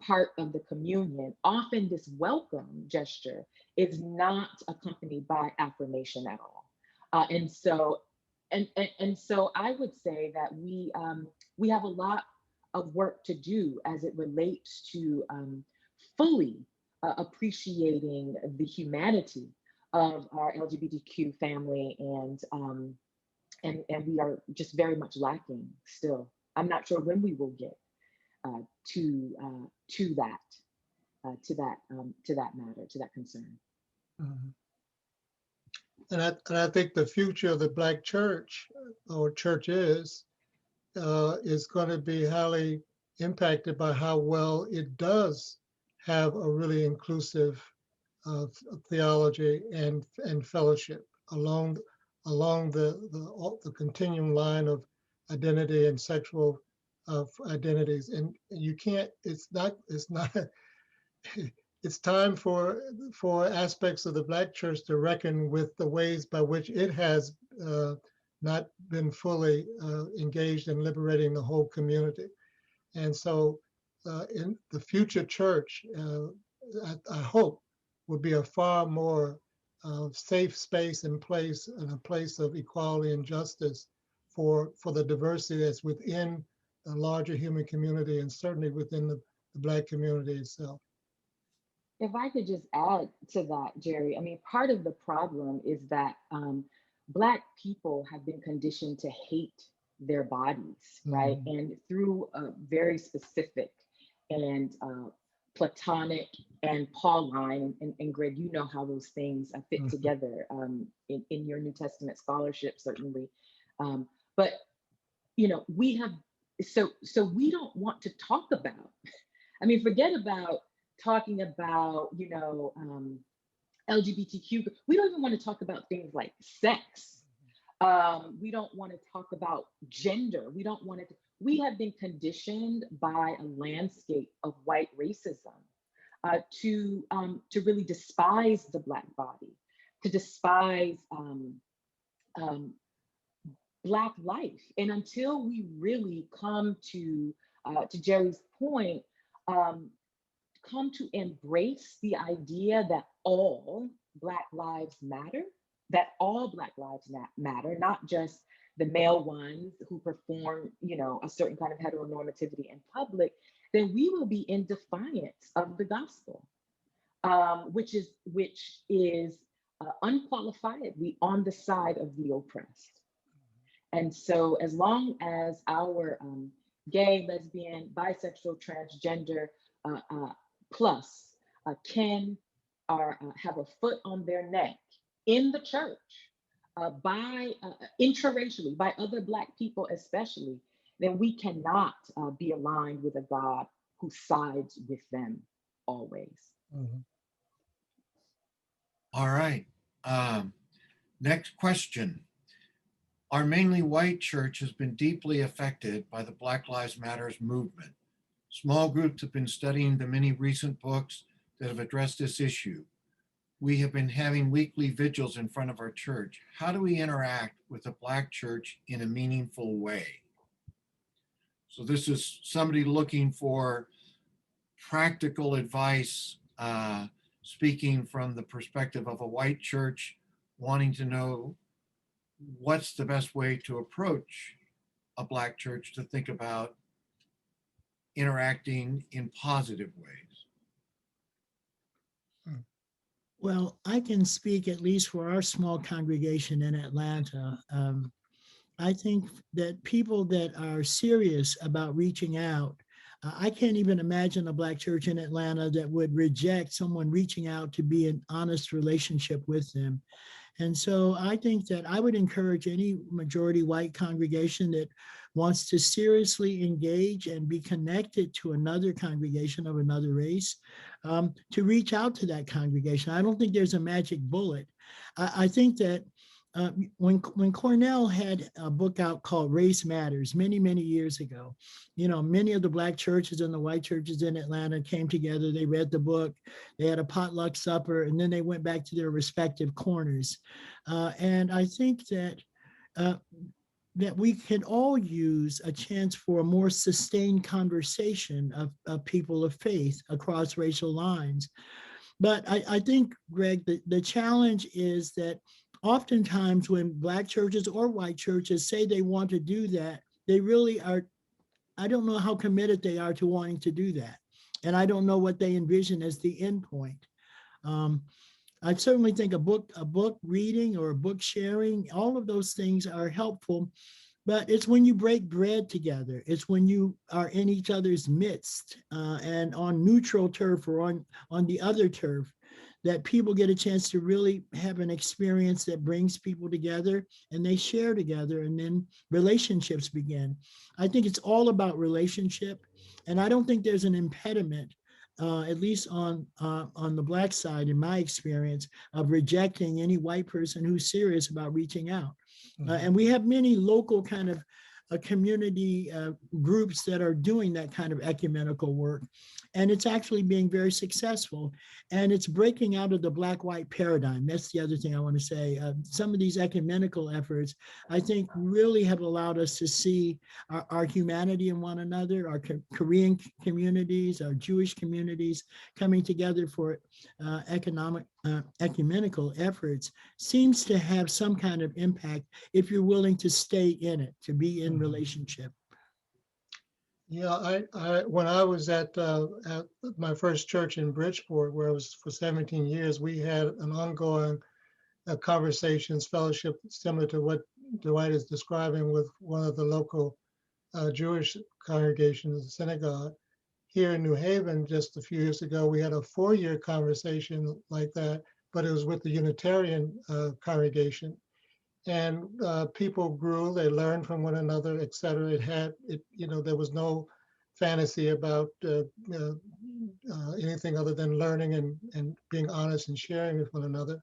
[SPEAKER 3] part of the communion, often this welcome gesture is not accompanied by affirmation at all. And so I would say that we have a lot of work to do as it relates to fully appreciating the humanity of our LGBTQ family, and we are just very much lacking still. I'm not sure when we will get to that matter, to that concern.
[SPEAKER 4] Mhm. And I think the future of the Black church, or churches, is going to be highly impacted by how well it does have a really inclusive theology and fellowship along the continuum line of identity and sexual identities. And you can't, it's not it's time for aspects of the Black church to reckon with the ways by which it has not been fully engaged in liberating the whole community. And so in the future church, I hope, would be a far more safe space and place, and a place of equality and justice for the diversity that's within the larger human community, and certainly within the Black community itself.
[SPEAKER 3] If I could just add to that, Jerry, I mean, part of the problem is that Black people have been conditioned to hate their bodies, right? And through a very specific and platonic and Pauline, and Greg, you know how those things fit together in your New Testament scholarship, certainly. But, you know, we have, so we don't want to talk about, I mean, forget about talking about, you know, LGBTQ. We don't even want to talk about things like sex. We don't want to talk about gender. We don't want to. We have been conditioned by a landscape of white racism to really despise the Black body, to despise Black life. And until we really come to Jerry's point, come to embrace the idea that all Black lives matter, that all Black lives matter, not just the male ones who perform, you know, a certain kind of heteronormativity in public, then we will be in defiance of the gospel, which is unqualifiedly on the side of the oppressed. And so as long as our gay, lesbian, bisexual, transgender plus can have a foot on their neck in the church by intraracially, by other Black people especially, then we cannot be aligned with a God who sides with them always.
[SPEAKER 1] All right. Next question. Our mainly white church has been deeply affected by the Black Lives Matter movement. Small groups have been studying the many recent books that have addressed this issue. We have been having weekly vigils in front of our church. How do we interact with the Black church in a meaningful way? So this is somebody looking for practical advice, speaking from the perspective of a white church, wanting to know what's the best way to approach a Black church to think about interacting in positive ways.
[SPEAKER 2] Well, I can speak at least for our small congregation in Atlanta. I think that people that are serious about reaching out, I can't even imagine a Black church in Atlanta that would reject someone reaching out to be an honest relationship with them. And so I think that I would encourage any majority white congregation that wants to seriously engage and be connected to another congregation of another race to reach out to that congregation. I don't think there's a magic bullet. I think that when Cornell had a book out called Race Matters many, many years ago, you know, many of the Black churches and the white churches in Atlanta came together, they read the book, they had a potluck supper, and then they went back to their respective corners. And I think that that we can all use a chance for a more sustained conversation of people of faith across racial lines. But I think, Greg, the challenge is that oftentimes when Black churches or white churches say they want to do that, they really are, I don't know how committed they are to wanting to do that. And I don't know what they envision as the end point. I certainly think a book reading or a book sharing, all of those things are helpful, but it's when you break bread together, it's when you are in each other's midst and on neutral turf or on the other turf, that people get a chance to really have an experience that brings people together and they share together, and then relationships begin. I think it's all about relationship, and I don't think there's an impediment, at least on the Black side, in my experience, of rejecting any white person who's serious about reaching out. And we have many local kind of community groups that are doing that kind of ecumenical work. And it's actually being very successful. And it's breaking out of the black-white paradigm. That's the other thing I want to say. Some of these ecumenical efforts, I think, really have allowed us to see our humanity in one another, our Korean communities, our Jewish communities coming together for ecumenical efforts seems to have some kind of impact if you're willing to stay in it, to be in relationship.
[SPEAKER 4] Yeah, when I was at my first church in Bridgeport, where I was for 17 years, we had an ongoing conversations, fellowship, similar to what Dwight is describing with one of the local Jewish congregations, the synagogue. Here in New Haven, just a few years ago, we had a 4-year conversation like that, but it was with the Unitarian congregation. And people grew, they learned from one another, et cetera. There was no fantasy about anything other than learning and being honest and sharing with one another.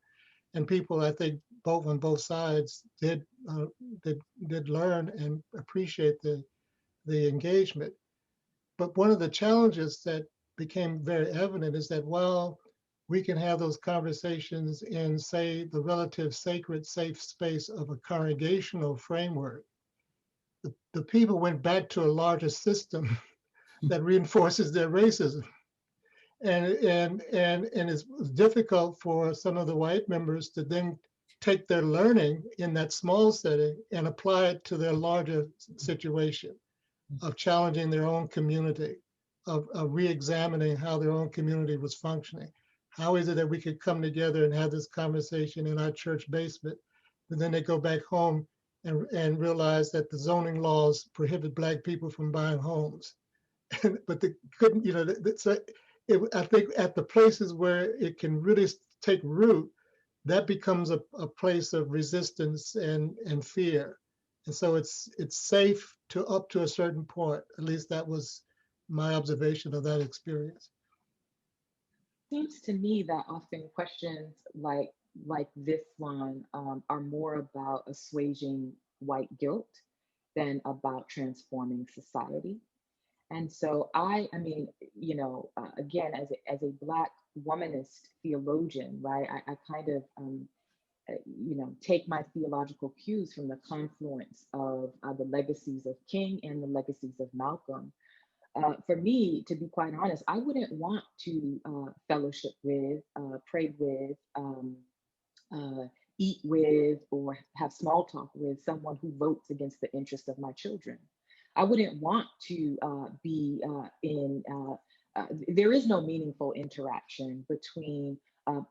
[SPEAKER 4] And people, I think, on both sides did learn and appreciate the engagement. But one of the challenges that became very evident is that while we can have those conversations in, say, the relative sacred, safe space of a congregational framework, the people went back to a larger system that reinforces their racism. And it's difficult for some of the white members to then take their learning in that small setting and apply it to their larger situation of challenging their own community, of re-examining how their own community was functioning. How is it that we could come together and have this conversation in our church basement, but then they go back home and realize that the zoning laws prohibit Black people from buying homes, but they couldn't, I think at the places where it can really take root, that becomes a place of resistance and fear. And so it's safe up to a certain point. At least that was my observation of that experience.
[SPEAKER 3] Seems to me that often questions like this one are more about assuaging white guilt than about transforming society. And so again, as a Black womanist theologian, right, I kind of take my theological cues from the confluence of the legacies of King and the legacies of Malcolm. For me, to be quite honest, I wouldn't want to fellowship with, pray with, eat with, or have small talk with someone who votes against the interest of my children. I wouldn't want to be there is no meaningful interaction between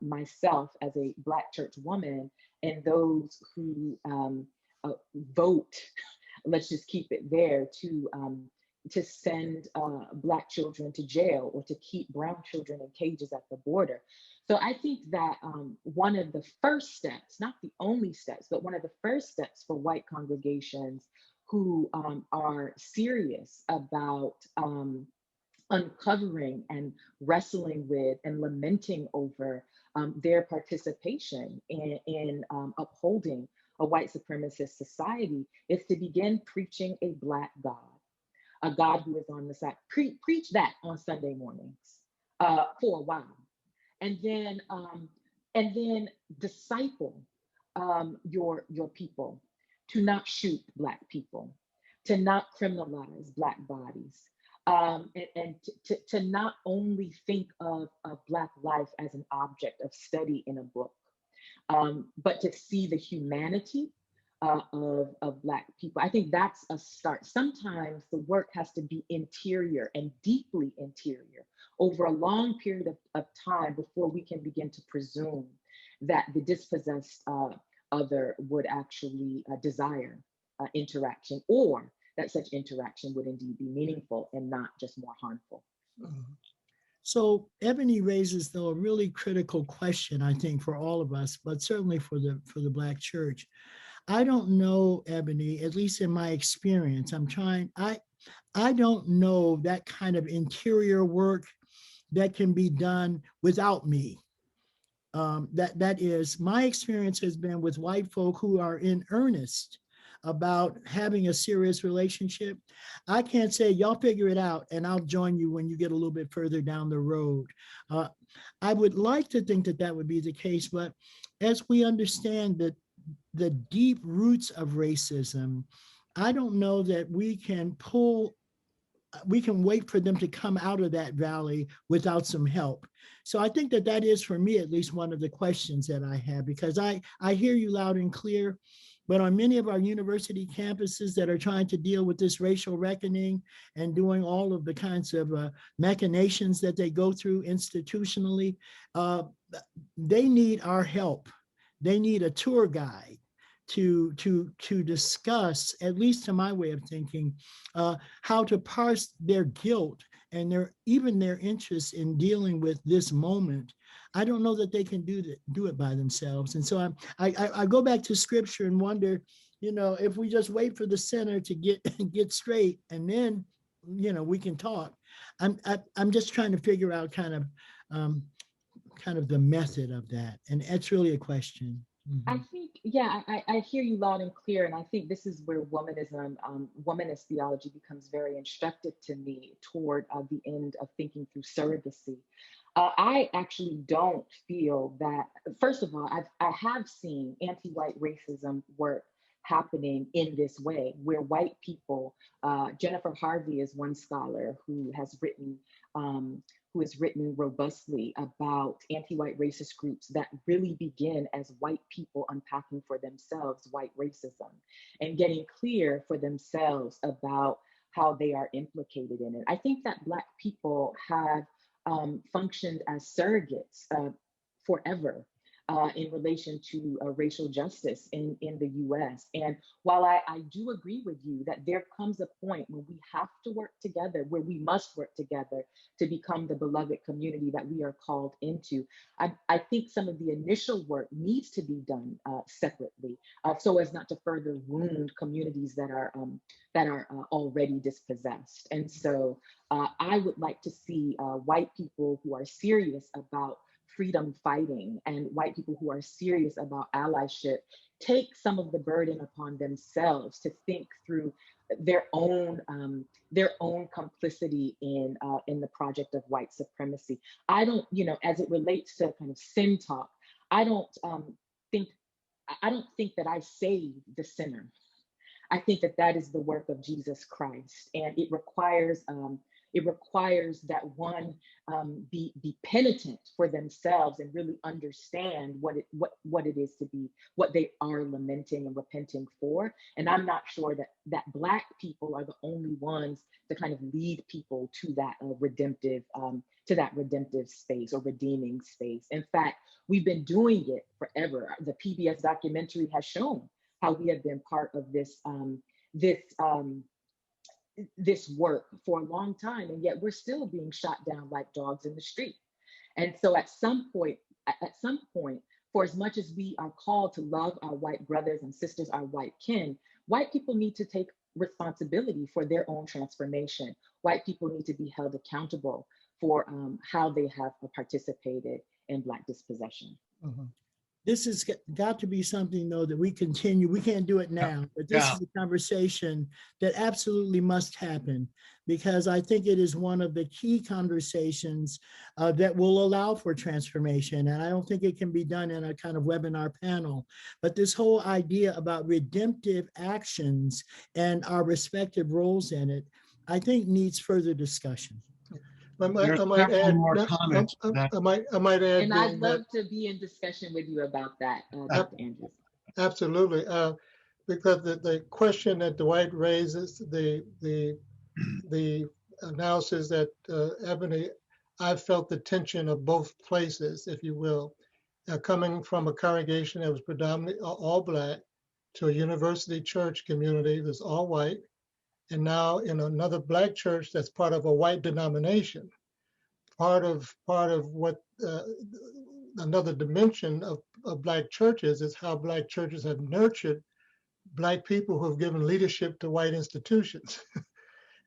[SPEAKER 3] myself as a Black church woman and those who vote, let's just keep it there, to send Black children to jail or to keep brown children in cages at the border. So I think that one of the first steps, not the only steps, but one of the first steps for white congregations who are serious about uncovering and wrestling with and lamenting over their participation in upholding a white supremacist society is to begin preaching a Black God, a God who is on the side. Preach that on Sunday mornings for a while, and then disciple your people to not shoot Black people, to not criminalize Black bodies, and to not only think of Black life as an object of study in a book, but to see the humanity of Black people. I think that's a start. Sometimes the work has to be interior and deeply interior over a long period of time before we can begin to presume that the dispossessed other would actually desire interaction, or that such interaction would indeed be meaningful and not just more harmful.
[SPEAKER 2] So Ebony raises, though, a really critical question, I think, for all of us, but certainly for the Black church. I don't know, Ebony, at least in my experience, I don't know that kind of interior work that can be done without me. That is, my experience has been with white folk who are in earnest about having a serious relationship, I can't say y'all figure it out and I'll join you when you get a little bit further down the road. I would like to think that that would be the case, but as we understand that the deep roots of racism, I don't know that we can wait for them to come out of that valley without some help. So I think that that is, for me, at least one of the questions that I have, because I hear you loud and clear, but on many of our university campuses that are trying to deal with this racial reckoning and doing all of the kinds of machinations that they go through institutionally, they need our help. They need a tour guide to discuss, at least to my way of thinking, how to parse their guilt and even their interest in dealing with this moment. I don't know that they can do it by themselves. And so I go back to scripture and wonder, if we just wait for the sinner to get straight and then, we can talk. I'm just trying to figure out kind of the method of that. And that's really a question.
[SPEAKER 3] I think, yeah, I hear you loud and clear. And I think this is where womanist theology becomes very instructive to me toward the end of thinking through surrogacy. I actually don't feel that, first of all, I have seen anti-white racism work happening in this way, where white people, Jennifer Harvey is one scholar who has written robustly about anti-white racist groups that really begin as white people unpacking for themselves white racism and getting clear for themselves about how they are implicated in it. I think that Black people have functioned as surrogates forever in relation to racial justice in the US. And while I do agree with you that there comes a point when we have to work together, where we must work together to become the beloved community that we are called into, I think some of the initial work needs to be done separately, so as not to further wound communities that are already dispossessed. And so I would like to see white people who are serious about freedom fighting and white people who are serious about allyship take some of the burden upon themselves to think through their own complicity in the project of white supremacy. I don't, as it relates to kind of sin talk, I don't think that I save the sinner. I think that is the work of Jesus Christ, and it requires that one be penitent for themselves and really understand what it is to be what they are lamenting and repenting for. And I'm not sure that Black people are the only ones to kind of lead people to that redemptive space or redeeming space. In fact, we've been doing it forever. The PBS documentary has shown how we have been part of this work for a long time, and yet we're still being shot down like dogs in the street. And so at some point, for as much as we are called to love our white brothers and sisters, our white kin, white people need to take responsibility for their own transformation. White people need to be held accountable for how they have participated in Black dispossession.
[SPEAKER 4] Mm-hmm.
[SPEAKER 2] This has got to be something, though, that we continue. We can't do it now, but this is a conversation that absolutely must happen, because I think it is one of the key conversations that will allow for transformation. And I don't think it can be done in a kind of webinar panel, but this whole idea about redemptive actions and our respective roles in it, I think needs further discussion.
[SPEAKER 4] I might add
[SPEAKER 1] more comments.
[SPEAKER 4] I might add.
[SPEAKER 3] And I'd love to be in discussion with you about that, Dr. Andrews.
[SPEAKER 4] Absolutely, because the question that Dwight raises, the analysis that Ebony, I felt the tension of both places, if you will, coming from a congregation that was predominantly all Black to a university church community that's all white, and now in another Black church that's part of a white denomination. Part of what another dimension of Black churches is how Black churches have nurtured Black people who have given leadership to white institutions,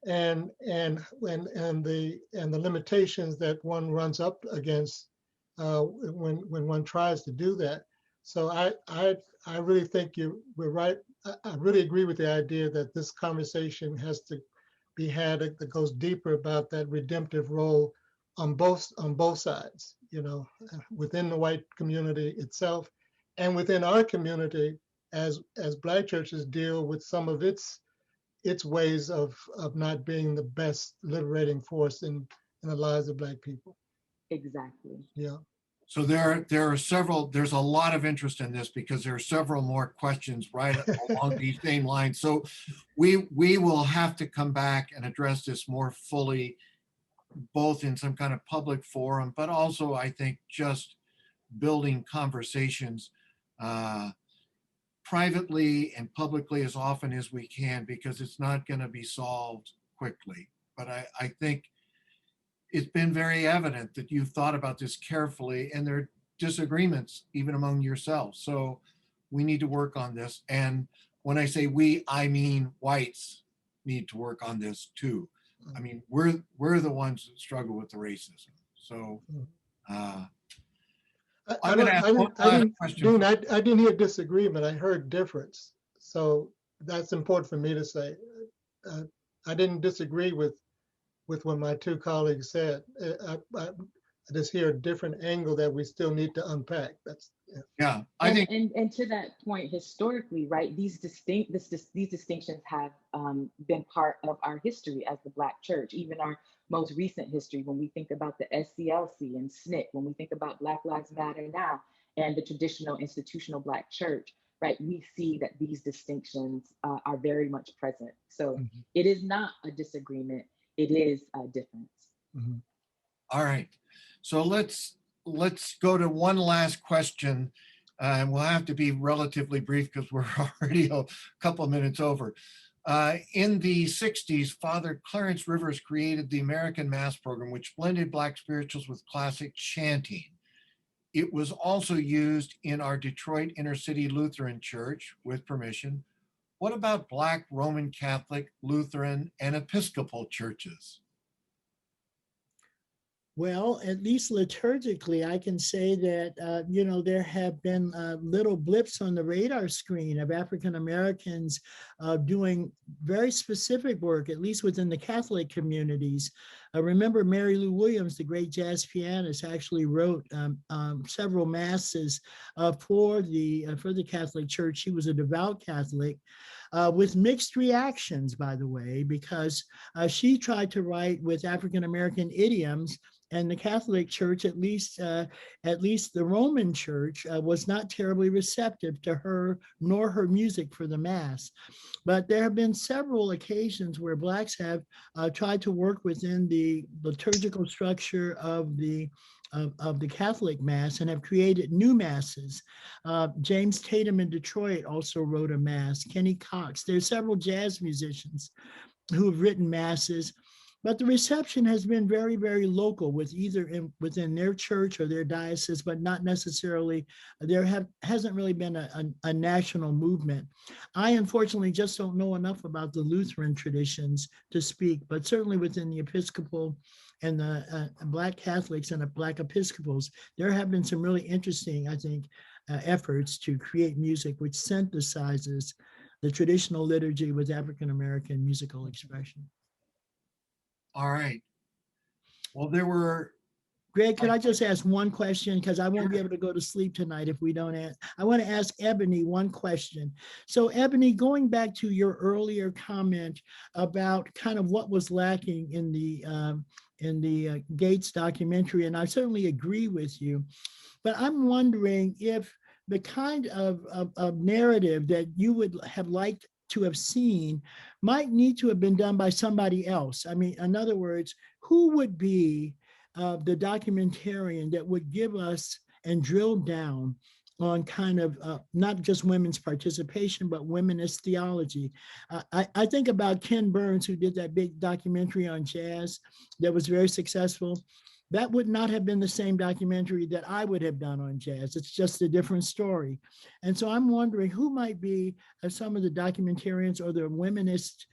[SPEAKER 4] and the limitations that one runs up against when one tries to do that. So I really think we're right. I really agree with the idea that this conversation has to be had that goes deeper about that redemptive role on both sides, within the white community itself and within our community as Black churches deal with some of its ways of not being the best liberating force in the lives of Black people.
[SPEAKER 3] Exactly.
[SPEAKER 4] Yeah.
[SPEAKER 1] So there's a lot of interest in this because there are several more questions right along these same lines. So we will have to come back and address this more fully, both in some kind of public forum, but also I think just building conversations privately and publicly as often as we can, because it's not going to be solved quickly. But I think it's been very evident that you've thought about this carefully, and there are disagreements even among yourselves. So we need to work on this. And when I say we, I mean whites need to work on this too. I mean, we're the ones that struggle with the racism. So I'm going to ask one last question.
[SPEAKER 4] Dean, I didn't hear disagreement. I heard difference. So that's important for me to say. I didn't disagree with what my two colleagues said. I just hear a different angle that we still need to unpack.
[SPEAKER 1] Yeah, I think.
[SPEAKER 3] And to that point, historically, right, these distinctions have been part of our history as the Black church, even our most recent history, when we think about the SCLC and SNCC, when we think about Black Lives Matter now and the traditional institutional Black church, right, we see that these distinctions are very much present. So it is not a disagreement, it is a difference.
[SPEAKER 1] All right, so let's go to one last question, and we'll have to be relatively brief because we're already a couple of minutes over. In the 60s, Father Clarence Rivers created the American Mass program, which blended Black spirituals with classic chanting. It was also used in our Detroit Inner City Lutheran Church with permission. What about Black Roman Catholic, Lutheran, and Episcopal churches?
[SPEAKER 2] Well, at least liturgically, I can say that, there have been little blips on the radar screen of African Americans doing very specific work, at least within the Catholic communities. Remember, Mary Lou Williams, the great jazz pianist, actually wrote several masses for the Catholic Church. She was a devout Catholic. With mixed reactions, by the way, because she tried to write with African American idioms, and the Catholic Church, at least the Roman Church, was not terribly receptive to her nor her music for the Mass. But there have been several occasions where Blacks have tried to work within the liturgical structure of the Catholic Mass and have created new masses. James Tatum in Detroit also wrote a mass. Kenny Cox. There's several jazz musicians who have written masses, but the reception has been very, very local, with either within their church or their diocese, but not necessarily. Hasn't really been a national movement. I unfortunately just don't know enough about the Lutheran traditions to speak, but certainly within the Episcopal and the Black Catholics and the Black Episcopals, there have been some really interesting, I think, efforts to create music which synthesizes the traditional liturgy with African American musical expression.
[SPEAKER 1] All right. Well, there were.
[SPEAKER 2] Greg, could I just ask one question? Because I won't be able to go to sleep tonight if we don't ask. I want to ask Ebony one question. So Ebony, going back to your earlier comment about kind of what was lacking in the Gates documentary, and I certainly agree with you, but I'm wondering if the kind of narrative that you would have liked to have seen might need to have been done by somebody else. I mean, in other words, who would be the documentarian that would give us and drill down on kind of not just women's participation, but womanist theology? I think about Ken Burns, who did that big documentary on jazz that was very successful. That would not have been the same documentary that I would have done on jazz. It's just a different story. And so I'm wondering who might be some of the documentarians or the womanist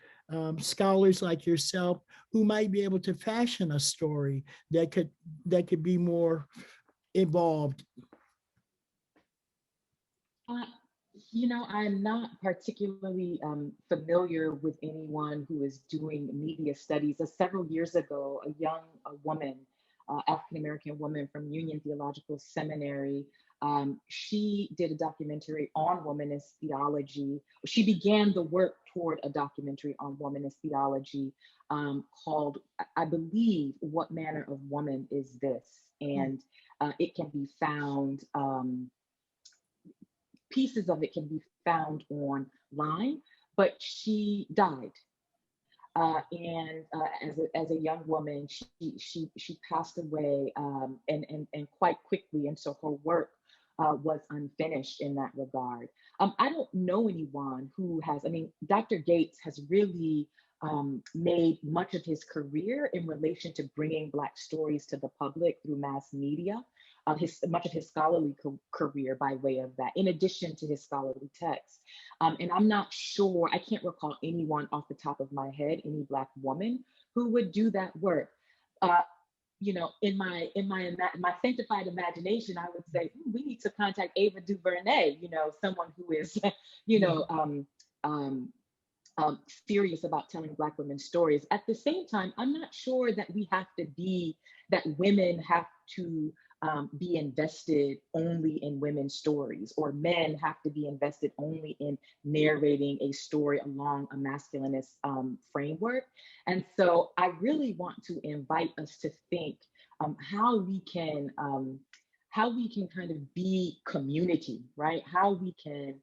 [SPEAKER 2] scholars like yourself who might be able to fashion a story that could be more evolved.
[SPEAKER 3] I'm not particularly familiar with anyone who is doing media studies. Several years ago, a woman, African American woman from Union Theological Seminary, she did a documentary on womanist theology. She began the work toward a documentary on womanist theology called, I believe, "What Manner of Woman Is This?" And it can be found. Pieces of it can be found online, but she died. As a young woman, she passed away and quite quickly, and so her work was unfinished in that regard. I don't know anyone who has. I mean, Dr. Gates has really made much of his career in relation to bringing Black stories to the public through mass media. Much of his scholarly career by way of that, in addition to his scholarly texts. And I'm not sure, I can't recall anyone off the top of my head, any Black woman who would do that work. In my sanctified imagination, I would say we need to contact Ava DuVernay, someone who is, serious about telling Black women's stories. At the same time, I'm not sure that women have to be invested only in women's stories, or men have to be invested only in narrating a story along a masculinist framework. And so I really want to invite us to think how we can kind of be community, right? How we can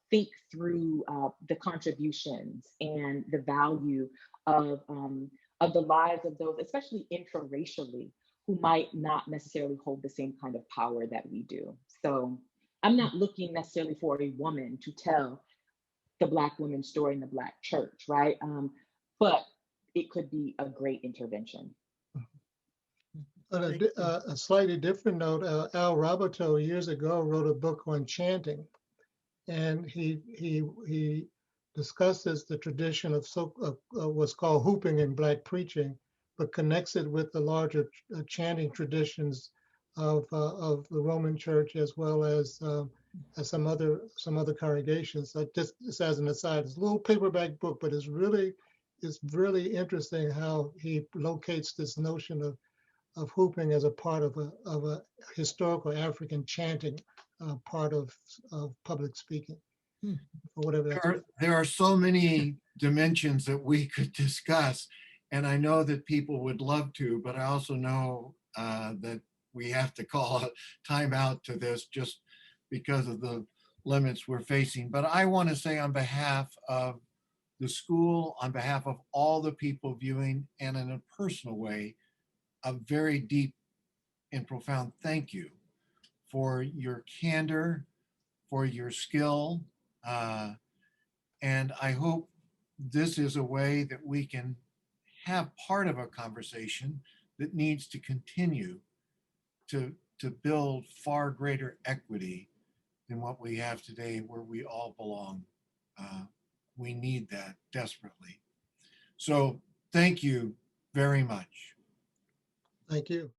[SPEAKER 3] think through the contributions and the value of the lives of those, especially intraracially, who might not necessarily hold the same kind of power that we do. So I'm not looking necessarily for a woman to tell the Black women's story in the Black church, right? But it could be a great intervention.
[SPEAKER 4] On a slightly different note, Al Roboto years ago wrote a book on chanting, and he discusses the tradition of what's called hooping in Black preaching, but connects it with the larger chanting traditions of the Roman Church, as well as some other congregations. Just as an aside, it's a little paperback book, but it's really interesting how he locates this notion of hooping as a part of a historical African chanting part of public speaking, or whatever that's.
[SPEAKER 1] There are so many dimensions that we could discuss, and I know that people would love to, but I also know that we have to call a timeout to this just because of the limits we're facing. But I want to say, on behalf of the school, on behalf of all the people viewing, and in a personal way, a very deep and profound thank you for your candor, for your skill. And I hope this is a way that we can have part of a conversation that needs to continue to build far greater equity than what we have today, where we all belong. We need that desperately. So thank you very much.
[SPEAKER 4] Thank you.